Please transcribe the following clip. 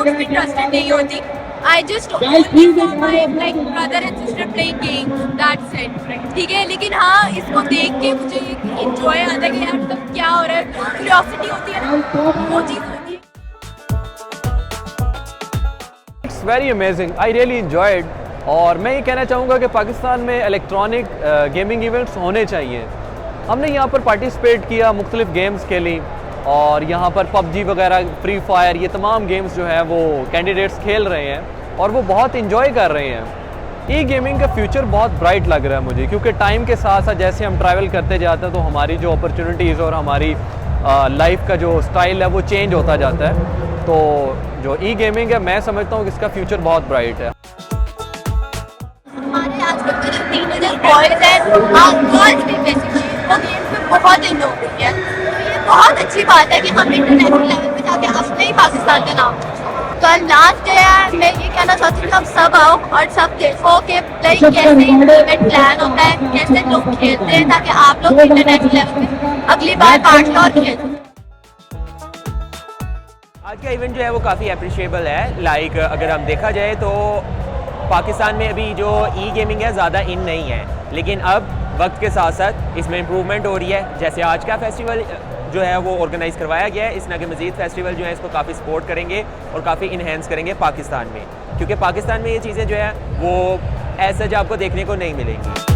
उसमें इंटरेस्टेड नहीं होती। I just only saw my like brother and sister playing games. That's it. ठीक है, लेकिन हाँ इसको देख के मुझे enjoy आता है कि यार तब क्या हो रहा है, curiosity होती है ना, वो चीज़ होती है। It's very amazing, I really enjoyed. और मैं ये कहना चाहूँगा कि पाकिस्तान में इलेक्ट्रॉनिक गेमिंग इवेंट्स होने चाहिए। हमने यहाँ पर पार्टिसिपेट किया, मुख्तलिफ गेम्स खेली और यहाँ पर पबजी वगैरह, फ्री फायर, ये तमाम गेम्स जो है वो कैंडिडेट्स खेल रहे हैं और वो बहुत इंजॉय कर रहे हैं। ई गेमिंग का फ्यूचर बहुत ब्राइट लग रहा है मुझे, क्योंकि टाइम के साथ साथ जैसे हम ट्रैवल करते जाते हैं तो हमारी जो अपॉर्चुनिटीज़ और हमारी लाइफ का जो स्टाइल है वो चेंज होता जाता है। तो जो ई गेमिंग है मैं समझता हूँ कि इसका फ्यूचर बहुत ब्राइट है। हमारे आजकल के जो टीनेजर बॉयज हैं और गर्ल्स भी बेसिकली वो गेम्स में बहुत इन्वॉल्व हुई है। तो ये बहुत अच्छी बात है कि हम इंटरनेशनल लेवल पे जाके अपने ही पाकिस्तान का नाम। कल लास्ट डे है, मैं ये कहना चाहती हूँ कि आप सब आओ और सब देखो कि लाइक कैसे इवेंट प्लान होता है, कैसे लोग खेलते हैं, ताकि आप लोग इंटरनेशनल लेवल पे अगली बार पार्ट लो और खेल सकें। आज का इवेंट जो है वो काफ़ी अप्रिशिएबल है। लाइक अगर हम देखा जाए तो पाकिस्तान में अभी जो ई गेमिंग है ज़्यादा इन नहीं है, लेकिन अब वक्त के साथ साथ इसमें इम्प्रूवमेंट हो रही है। जैसे आज का फेस्टिवल जो है वो ऑर्गेनाइज़ करवाया गया है, इस तरह के मज़ीद फेस्टिवल जो है इसको काफ़ी सपोर्ट करेंगे और काफ़ी इन्हेंस करेंगे पाकिस्तान में, क्योंकि पाकिस्तान में ये चीज़ें जो है वो ऐसा जो आपको देखने को नहीं मिलेंगी।